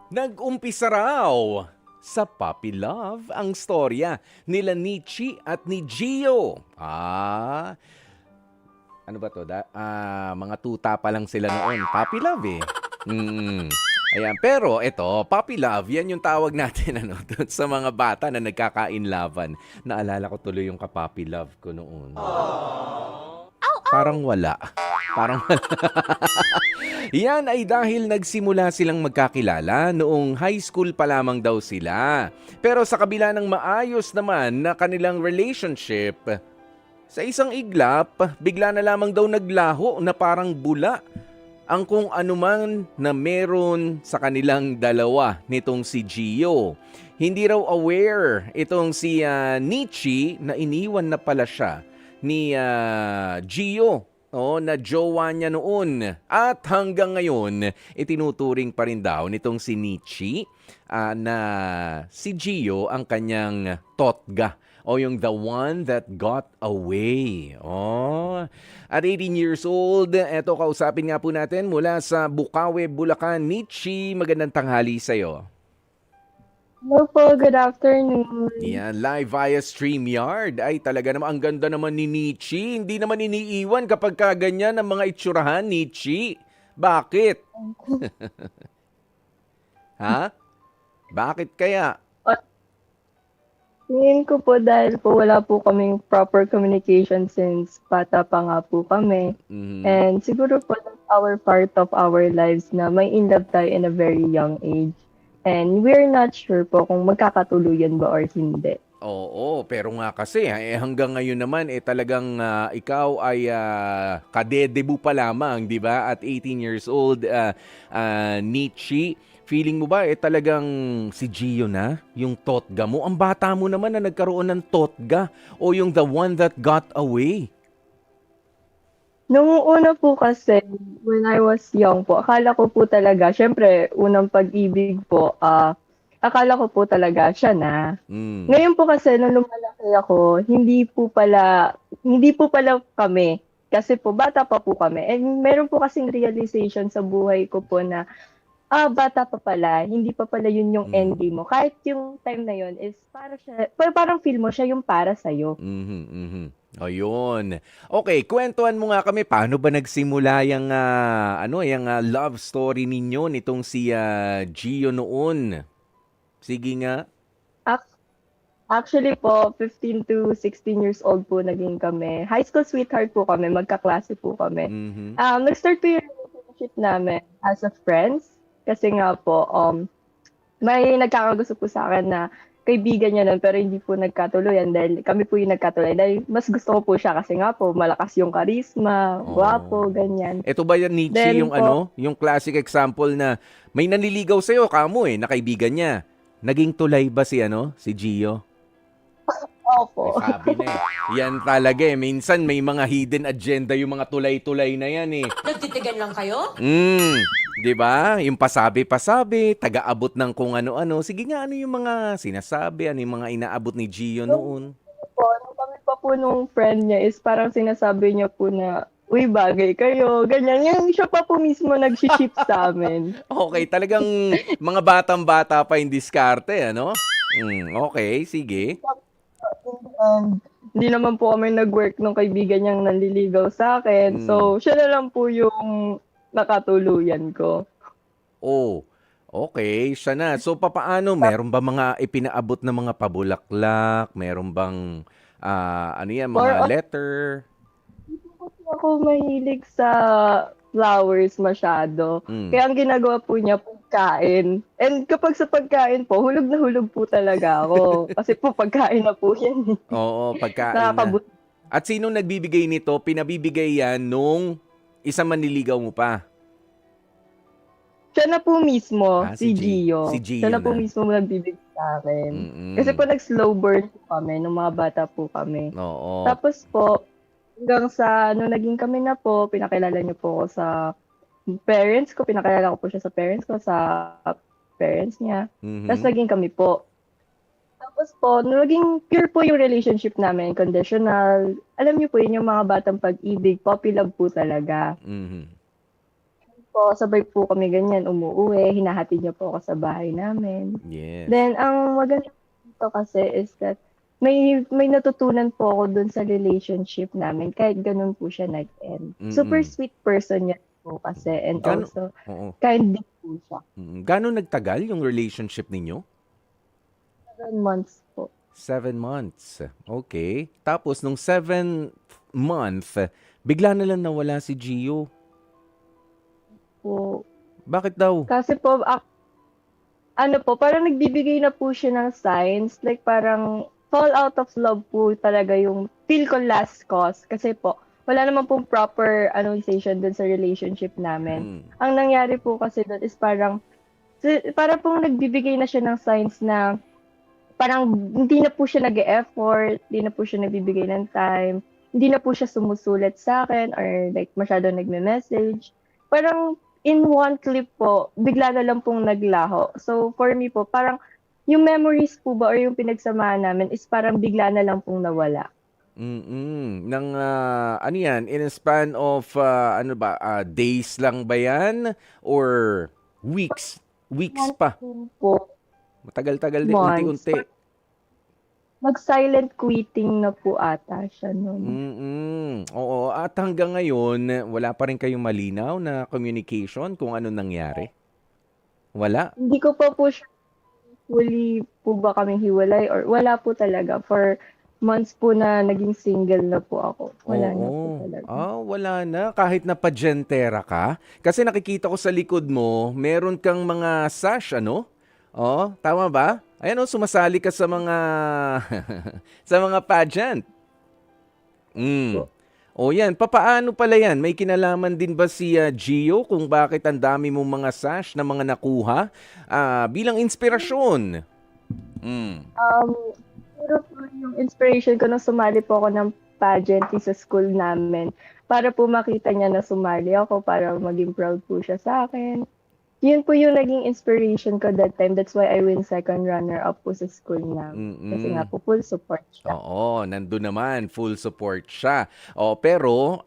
Nag-umpisa raw sa puppy love ang storya nila Nietzsche at ni Gio. Ano ba to? Mga tuta pa lang sila noon. Puppy love eh. Ayan, pero ito, puppy love, yan yung tawag natin dun sa mga bata na nagkakainlaban. Naalala ko tuloy yung ka-puppy love ko noon. Parang wala. Parang wala. Yan ay dahil nagsimula silang magkakilala noong high school pa lamang daw sila. Pero sa kabila ng maayos naman na kanilang relationship, sa isang iglap, bigla na lamang daw naglaho na parang bula ang kung anuman na meron sa kanilang dalawa nitong si Gio. Hindi raw aware itong si Nietzsche na iniwan na pala siya ni Gio. Na jowa niya noon. At hanggang ngayon, itinuturing pa rin daw nitong si Nietzsche na si Gio ang kanyang totga o yung the one that got away. At 18 years old, eto kausapin nga po natin mula sa Bukawi, Bulacan. Nietzsche, magandang tanghali sa'yo. Hello po, good afternoon. Yan, live via StreamYard. Ay, talaga naman, ang ganda naman ni Nietzsche. Hindi naman iniiwan kapag kaganyan ang mga itsurahan, Nietzsche. Bakit? Ha? Bakit kaya? Tingin ko po dahil po wala po kaming proper communication since bata pa nga po kami. And siguro po that's our part of our lives na may in love tayo in a very young age. And we're not sure po kung magkakatuluyan ba or hindi. Oo, pero nga kasi hanggang ngayon naman talagang ikaw ay kadedebu pa lamang, 'di ba? At 18 years old, Nietzsche, feeling mo ba talagang si Gio na yung totga mo? Ang bata mo naman na nagkaroon ng totga o yung the one that got away? Nung una po kasi, when I was young po, akala ko po talaga, syempre, unang pag-ibig po, akala ko po talaga siya na. Ngayon po kasi, nung lumalaki ako, hindi po pala kami. Kasi po, bata pa po kami. And meron po kasing realization sa buhay ko po na, bata pa pala, hindi pa pala yun yung ending mo. Kahit yung time na yun is parang feel mo siya yung para sa'yo. Ayun. Okay, kwentuhan mo nga kami paano ba nagsimula yung love story ninyo nitong si Gio noon. Sige nga. Actually po, 15 to 16 years old po naging kami. High school sweetheart po kami, magkaklase po kami. Nag-start po yung relationship namin as a friends. Kasi nga po, may nagkakagusto po sa akin na kaibigan niya nun, pero hindi po nagkatuluyan dahil kami po yung nagkatuluyan. Dahil mas gusto ko po siya kasi nga po, malakas yung karisma, gwapo, ganyan. Ito ba yan, Nietzsche, Then yung po, yung classic example na may nanliligaw sa'yo, kamo na kaibigan niya. Naging tulay ba si Gio? opo. Sabi na Yan talaga Minsan may mga hidden agenda yung mga tulay-tulay na yan Nagtitigan lang kayo? 'Di ba? Yung pasabi-pasabi, taga-abot ng kung ano-ano. Sige nga, ano yung mga sinasabi, ano yung mga inaabot ni Gio noon? Nung kami pa po nung friend niya is parang sinasabi niya po na, uy, bagay kayo, ganyan. Yung siya pa po mismo nag-ship sa amin. Okay, talagang mga batang-bata pa yung diskarte, ano? Okay, sige. And hindi naman po kami nag-work nung kaibigan niyang nanliligaw sa akin. So, siya na lang po yung nakatuluyan ko. Oh, okay, siya na. So, papaano? Meron ba mga ipinaabot na mga pabulaklak? Meron bang, mga letter? Kasi ako mahilig sa flowers masyado. Kaya ang ginagawa po niya, pagkain. And kapag sa pagkain po, hulog na hulog po talaga ako. Kasi po pagkain na po yan. Oo, pagkain na. Nakakabuti. At sinong nagbibigay nito? Pinabibigay yan nung isang manliligaw mo pa. Siya na po mismo, Si si Gio. Si Gio Siya na po na. mismo nagbibigay sa akin. Kasi po nag-slow burn po kami nung mga bata po kami. Oo. Tapos po, hanggang sa nung naging kami na po, pinakilala niyo po ako sa parents ko, pinakilala ko po siya sa parents ko, sa parents niya. Tapos naging kami po. Tapos po, naging pure po yung relationship namin, conditional. Alam niyo po yun, yung mga batang pag-ibig, puppy love po talaga. po, sabay po kami ganyan, umuuwi, hinahatid niya po ako sa bahay namin. Yes. Then, ang maganda dito kasi is that may natutunan po ako dun sa relationship namin kahit ganun po siya nag-end. Super Mm. sweet person niya po kasi and Gano also Oo. kind din po siya. Gaano nagtagal yung relationship ninyo? 7 months po. 7 months. Okay. Tapos nung 7th month, bigla na lang nawala si Gio. Po. Bakit daw? Kasi po, ano po, parang nagbibigay na po siya ng signs, like parang fall out of love po talaga yung feel ko last cause. Kasi po, wala naman pong proper annunciation dun sa relationship namin. Mm. Ang nangyari po kasi dun is parang pong nagbibigay na siya ng signs na parang hindi na po siya nag-e-effort, hindi na po siya nagbibigay ng time, hindi na po siya sumusulat sa akin or like masyadong nagme-message. Parang in one clip po, bigla na lang pong naglaho. So for me po, parang yung memories po ba or yung pinagsamahan namin is parang bigla na lang pong nawala. Nang ano yan, in a span of ano ba, days lang ba yan? Or weeks? Weeks pa. Yun po, Matagal-tagal din, months. unti-unti. Nag-silent quitting na po ata siya nun. Oo, at hanggang ngayon, wala pa rin kayong malinaw na communication kung ano nangyari? Wala? Hindi ko pa po siya fully po ba kami hiwalay or wala po talaga. For months po na naging single na po ako. Wala na po Oo. talaga. Wala na. Kahit na padyentera ka. Kasi nakikita ko sa likod mo, meron kang mga sash, ano? Oh, tama ba? Ayan, sumasali ka sa mga sa mga pageant. O yan, papaano pala yan? May kinalaman din ba si Gio kung bakit ang dami mong mga sash na mga nakuha bilang inspirasyon? Pero po yung inspiration ko nung sumali po ako ng pageant sa school namin para po makita niya na sumali ako para maging proud po siya sa akin. Yun po yung naging inspiration ko that time. That's why I win second runner-up po sa school namin. Kasi nga po full support siya. Oo, nandun naman, full support siya. Pero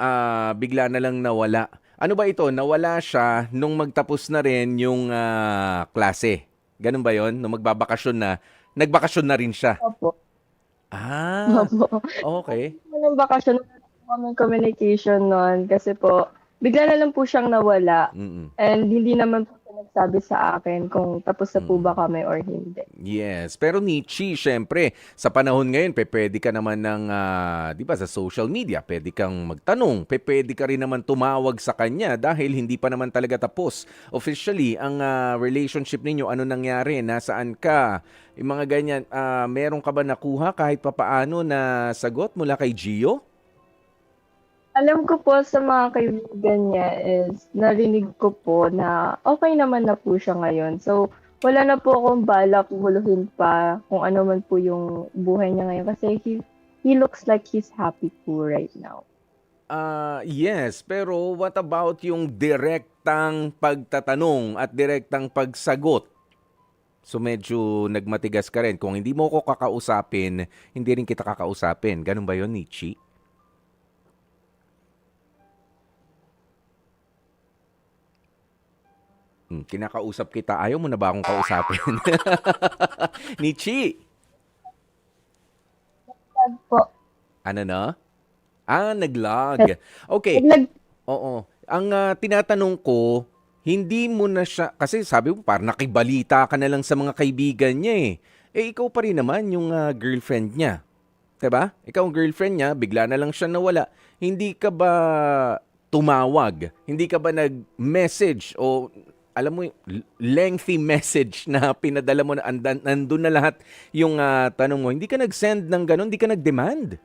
bigla na lang nawala. Ano ba ito? Nawala siya nung magtapos na rin yung klase. Ganun ba yon? Nung magbabakasyon na, nagbakasyon na rin siya. Opo. Opo. Okay. Nung bakasyon, wala po kaming communication noon kasi po, bigla na lang po siyang nawala. And hindi naman po siya nagsabi sa akin kung tapos na po ba kami or hindi. Yes. Pero Nietzsche, syempre, sa panahon ngayon, pwede ka naman ng, di ba, sa social media, pwede kang magtanong, pwede ka rin naman tumawag sa kanya dahil hindi pa naman talaga tapos. Officially, ang relationship ninyo, ano nangyari, nasaan ka, yung mga ganyan, meron ka ba nakuha kahit papaano na sagot mula kay Gio? Alam ko po sa mga kaibigan niya is narinig ko po na okay naman na po siya ngayon. So, wala na po akong balak guluhin pa kung ano man po yung buhay niya ngayon kasi he looks like he's happy po right now. Yes, pero what about yung direktang pagtatanong at direktang pagsagot? So medyo nagmatigas ka rin. Kung hindi mo ko kakausapin, hindi rin kita kakausapin. Ganun ba yun, Nietzsche? Kinakausap kita. Ayaw mo na ba akong kausapin? Nietzsche! Sad po. Ano na? Nag-log. Okay. Oo. Ang tinatanong ko, hindi mo na siya, kasi sabi mo parang nakibalita ka na lang sa mga kaibigan niya eh. Ikaw pa rin naman yung girlfriend niya. 'Di ba? Ikaw ang girlfriend niya, bigla na lang siya nawala. Hindi ka ba tumawag? Hindi ka ba nag-message o alam mo, lengthy message na pinadala mo na nandun na lahat yung tanong mo. Hindi ka nag-send ng ganun, hindi ka nag-demand.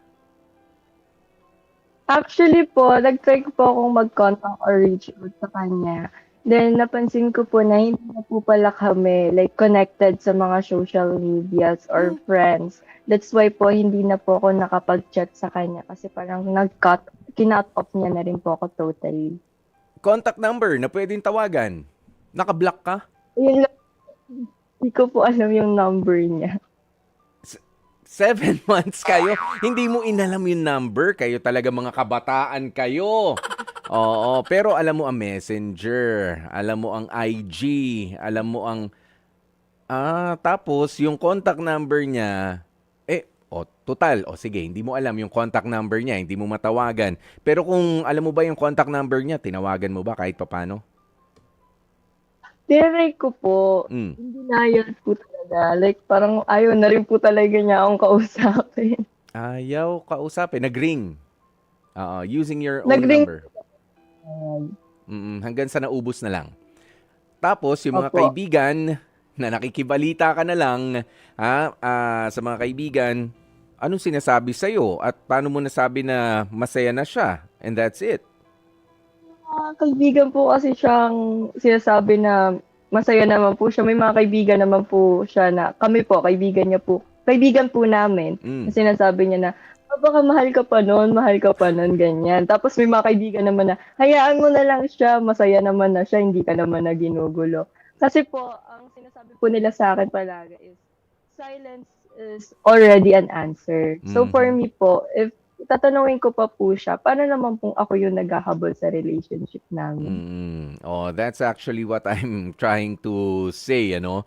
Actually po, nag-try ko po akong mag-contact or reach out sa kanya. Then, napansin ko po na hindi na po pala kami like connected sa mga social medias or friends. That's why po, hindi na po ako nakapag-chat sa kanya kasi parang kinut off niya na rin po ako totally. Contact number na pwedeng tawagan. Naka-block ka? Yun lang, hindi ko po alam yung number niya. 7 months kayo, hindi mo inalam yung number. Kayo talaga mga kabataan kayo. Oo, pero alam mo ang Messenger, alam mo ang IG, alam mo ang tapos yung contact number niya, total, sige, hindi mo alam yung contact number niya, hindi mo matawagan. Pero kung alam mo ba yung contact number niya, tinawagan mo ba kahit papano? Tinry ko po, Mm. hindi denial po talaga. Like, parang ayaw na rin po talaga niya akong kausapin. Ayaw kausapin, nag-ring. Using your own Nag-ring. number. Hanggang sa naubos na lang. Tapos, yung mga Opo. kaibigan na nakikibalita ka na lang sa mga kaibigan, anong sinasabi sa'yo at paano mo nasabi na masaya na siya? And that's it. Kaibigan po kasi siyang sinasabi na masaya naman po siya. May mga kaibigan naman po siya na kami po, kaibigan niya po. Kaibigan po namin. Na sinasabi niya na, baka mahal ka pa nun, ganyan. Tapos may mga kaibigan naman na, hayaan mo na lang siya, masaya naman na siya, hindi ka naman na ginugulo. Kasi po, ang sinasabi po nila sa akin palagi is, silence is already an answer. So for me po, if tatanungin ko pa po siya, paano naman kung ako yung naghahabol sa relationship namin? That's actually what I'm trying to say, na,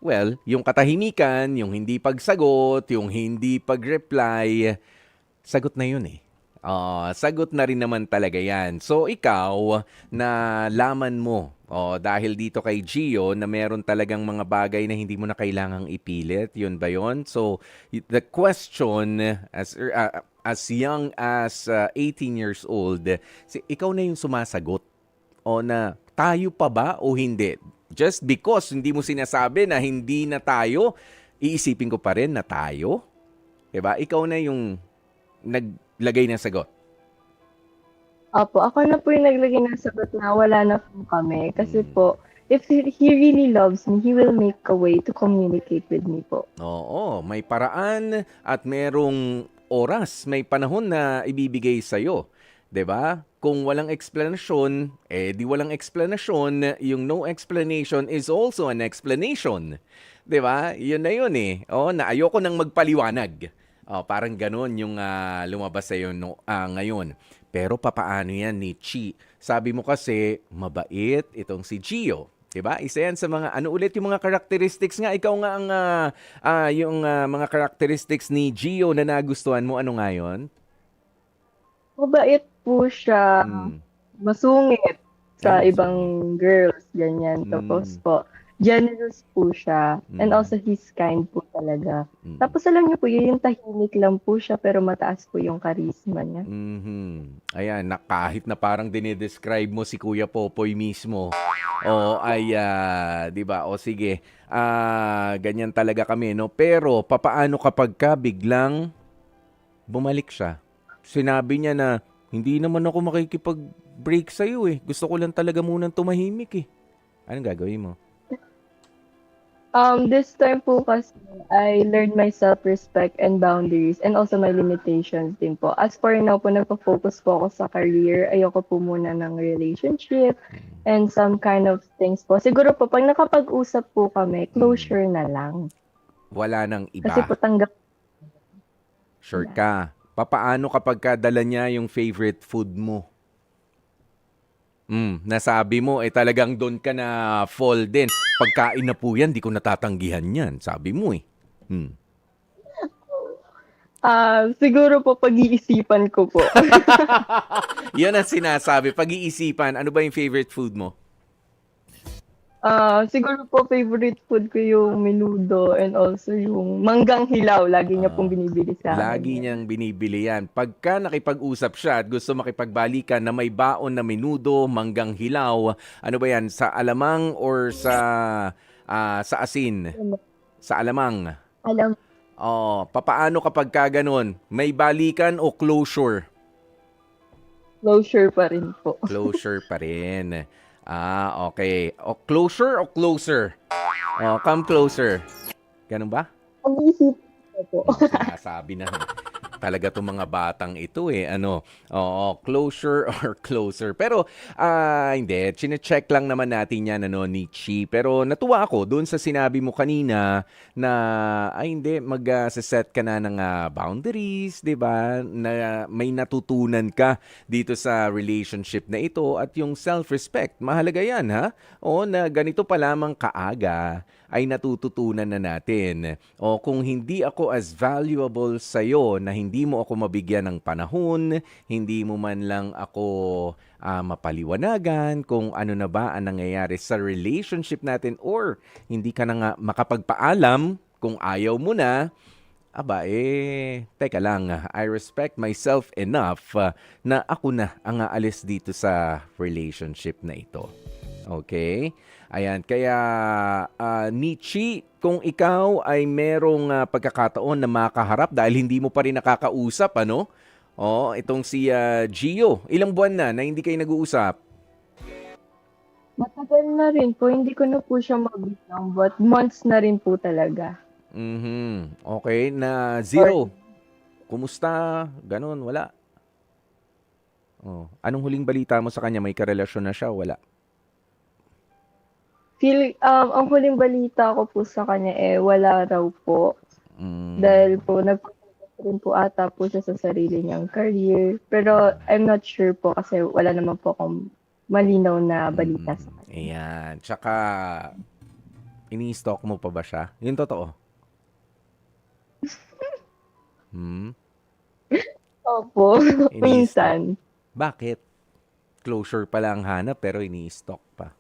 well, yung katahimikan, yung hindi pagsagot, yung hindi pag-reply, sagot na yun eh. Sagot na rin naman talaga yan. So, ikaw, na laman mo, dahil dito kay Gio, na meron talagang mga bagay na hindi mo na kailangang ipilit, yun ba yun? So, the question, as young as 18 years old, ikaw na yung sumasagot. O na, tayo pa ba o hindi? Just because hindi mo sinasabi na hindi na tayo, iisipin ko pa rin na tayo. Diba? Ikaw na yung naglagay ng sagot. Opo, ako na po yung naglagay ng sagot na wala na po kami. Kasi po, if he really loves me, he will make a way to communicate with me po. Oo, may paraan at merong oras, may panahon na ibibigay sa'yo. 'Di ba? Kung walang explanation, di walang explanation. Yung no explanation is also an explanation. 'Di ba? Yun na yun eh. Na ayoko nang magpaliwanag. Parang ganun yung lumabas sa'yo ngayon. Pero papaano yan ni Chi? Sabi mo kasi, mabait itong si Gio. Diba? Isa yan sa mga, ano ulit yung mga characteristics nga? Ikaw nga ang, yung mga characteristics ni Gio na nagustuhan mo. Ano nga yun? Mabait po siya, masungit sa ibang girls, ganyan. Tapos po, generous po siya. And also, he's kind po talaga. Tapos alam niyo po, yung tahimik lang po siya, pero mataas po yung charisma niya. Ayan, kahit na parang dinidescribe mo si Kuya Popoy mismo. Di ba? Sige, ganyan talaga kami, no? Pero, papaano kapag ka biglang bumalik siya? Sinabi niya na, hindi naman ako makikipag-break sa'yo eh. Gusto ko lang talaga munang tumahimik eh. Anong gagawin mo? This time po kasi, I learned my self-respect and boundaries and also my limitations din po. As for now po, nagpo-focus po ako sa career. Ayoko po muna ng relationship and some kind of things po. Siguro po, pag nakapag-usap po kami, closure na lang. Wala nang iba. Kasi po tanggap. Sure ka. Papaano kapag dala niya yung favorite food mo? Nasabi mo, talagang doon ka na fall din. Pagkain na po yan, di ko natatanggihan yan. Sabi mo eh. Siguro po pag-iisipan ko po. Yan ang sinasabi. Pag-iisipan, ano ba yung favorite food mo? Siguro po favorite food ko yung menudo and also yung manggang hilaw. Lagi niya pong binibili sa akin. Lagi niyang binibili yan. Pagka nakipag-usap siya at gusto makipagbalikan na may baon na menudo, manggang hilaw, ano ba yan? Sa alamang or sa asin? Sa alamang. Alam. Papaano kapag ganun? May balikan o closure? Closure pa rin po. Closure pa rin. Okay. Closure o closer? Come closer. Ganun ba? Pag-iisip ko po. Sinasabi na. talaga 'tong mga batang ito, eh, ano. Oo, closure or closer. Pero, hindi, chine-check lang naman natin 'yan ano, Nichi. Pero natuwa ako do'n sa sinabi mo kanina na, ay hindi, se-set ka na ng, boundaries, 'di ba, na may natutunan ka dito sa relationship na ito at yung self-respect. Mahalaga 'yan, ha? Oo, na ganito pa lamang kaaga ay natututunan na natin. O kung hindi ako as valuable sa'yo na hindi mo ako mabigyan ng panahon, hindi mo man lang ako mapaliwanagan kung ano na ba ang nangyayari sa relationship natin or hindi ka na nga makapagpaalam kung ayaw mo na, aba teka lang, I respect myself enough na ako na ang aalis dito sa relationship na ito. Okay? Ayan, kaya Nichi, kung ikaw ay merong pagkakataon na makaharap dahil hindi mo pa rin nakakausap, ano? Oh, itong si Gio, ilang buwan na hindi kayo nag-uusap? Matagal na rin po, hindi ko na po siya mabilang, but months na rin po talaga. Okay, na zero. Kumusta? Ganon, wala. Oh, anong huling balita mo sa kanya? May karelasyon na siya, wala? Ang huling balita ko po sa kanya wala raw po. Dahil po nag-focus rin po ata po siya sa sarili niyang career. Pero I'm not sure po kasi wala naman po akong malinaw na balita sa kanya. Ayan. Tsaka, ini-stalk mo pa ba siya? Yun totoo. Opo, minsan. Bakit? Closure pa lang hanap pero ini-stalk pa.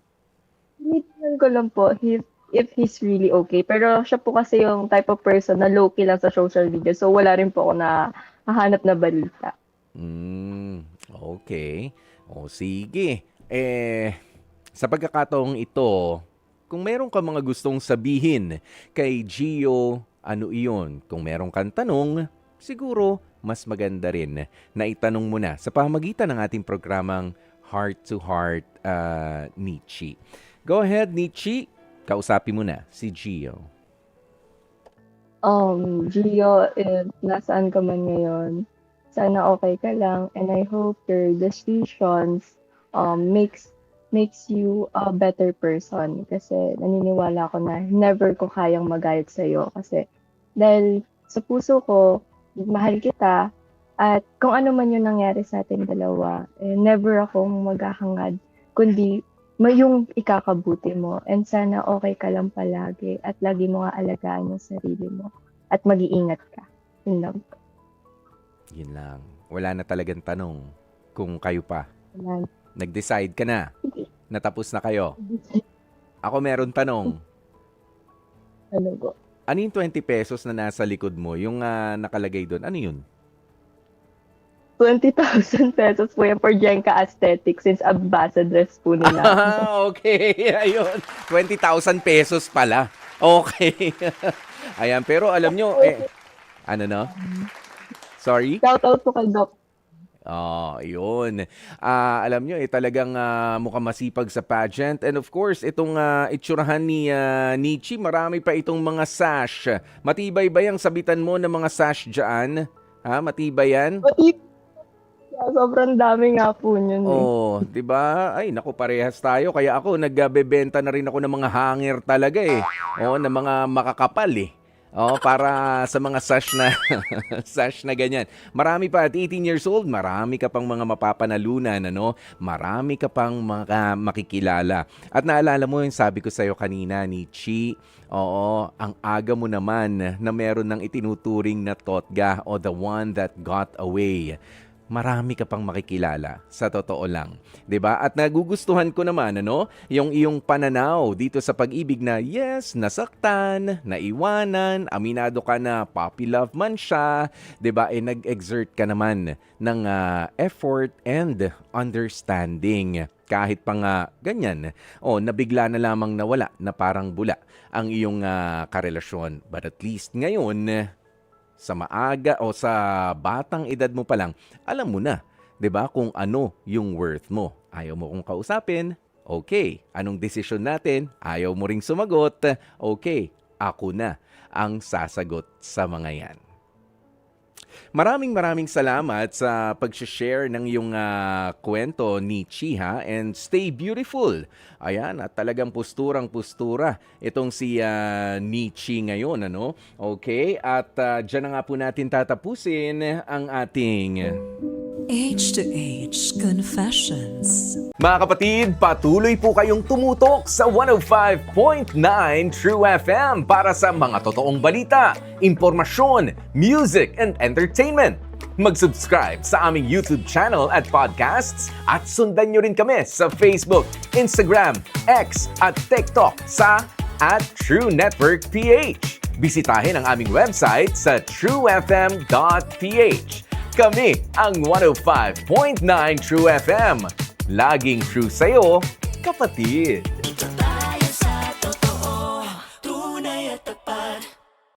Tinitingnan ko lang po if he's really okay. Pero siya po kasi yung type of person na low-key lang sa social media. So wala rin po ako na hahanap na balita. Okay. O sige. Sa pagkakataong ito, kung meron ka mga gustong sabihin kay Gio, ano iyon? Kung meron kang tanong, siguro mas maganda rin na itanong mo na sa pamamagitan ng ating programang Heart to Heart, Nichi. Go ahead, Nichi. Kausapin mo na si Gio. Gio, if nasaan ka man ngayon, sana okay ka lang, and I hope your decisions makes you a better person. Kasi naniniwala ko na never ko kayang magayad sa'yo. Kasi dahil sa puso ko, mahal kita, at kung ano man yung nangyari sa ating dalawa, never akong maghahangad, kundi yung ikakabuti mo. And sana okay ka lang palagi at lagi mo nga alagaan yung sarili mo at mag-iingat ka. Yun lang. Yun lang. Wala na talagang tanong kung kayo pa. Wala. Nag-decide ka na. Natapos na kayo. Ako meron tanong. Ano po? Ano yung 20 pesos na nasa likod mo? Yung nakalagay doon, ano yun? 20,000 pesos po yan for Jenka Aesthetics since ambassadress po nila. Okay. Ayun. 20,000 pesos pala. Okay. Ayan. Pero alam nyo, ano no? Sorry? Shout out po kay Doc. Yun. Alam nyo, talagang mukhang masipag sa pageant. And of course, itong itsurahan ni Nichi, marami pa itong mga sash. Matibay ba yung sabitan mo ng mga sash dyan? Ha? Matibay yan? Sobrang dami nga po yun. Oh, 'di ba? Ay, naku, parehas tayo. Kaya ako nagbebenta na rin ako ng mga hanger talaga eh. Oh, ng mga makakapal eh. Oh, para sa mga sash na sash na ganyan. Marami pa at 18 years old, marami ka pang mga mapapanalunan, ano? Marami ka pang mga makikilala. At naalala mo yung sabi ko sa iyo kanina ni Chi, oo, ang aga mo naman na meron ng itinuturing na totga o the one that got away. Marami ka pang makikilala, sa totoo lang. 'Di ba? At nagugustuhan ko naman yung iyong pananaw dito sa pag-ibig na yes, nasaktan, naiwanan, aminado ka na puppy love man siya, 'di ba? Nag-exert ka naman ng effort and understanding. Kahit pa nga ganyan, nabigla na lamang nawala na parang bula ang iyong karelasyon. But at least ngayon, sa maaga o sa batang edad mo pa lang, alam mo na, 'di ba, kung ano yung worth mo. Ayaw mo kong kausapin? Okay. Anong desisyon natin? Ayaw mo ring sumagot? Okay. Ako na ang sasagot sa mga yan. Maraming salamat sa pag-share ng iyong kwento ni Chiha and stay beautiful. Ayan, at talagang posturang-postura itong si Nichi ngayon, ano? Okay, at dyan na nga po natin tatapusin ang ating... Age to Age Confessions. Mga kapatid, patuloy po kayong tumutok sa 105.9 True FM para sa mga totoong balita, impormasyon, music, and entertainment. Mag-subscribe sa aming YouTube channel at podcasts at sundan nyo rin kami sa Facebook, Instagram, X at TikTok sa @TrueNetworkPH. Bisitahin ang aming website sa truefm.ph. Kami ang 105.9 True FM. Laging true sa'yo, kapatid.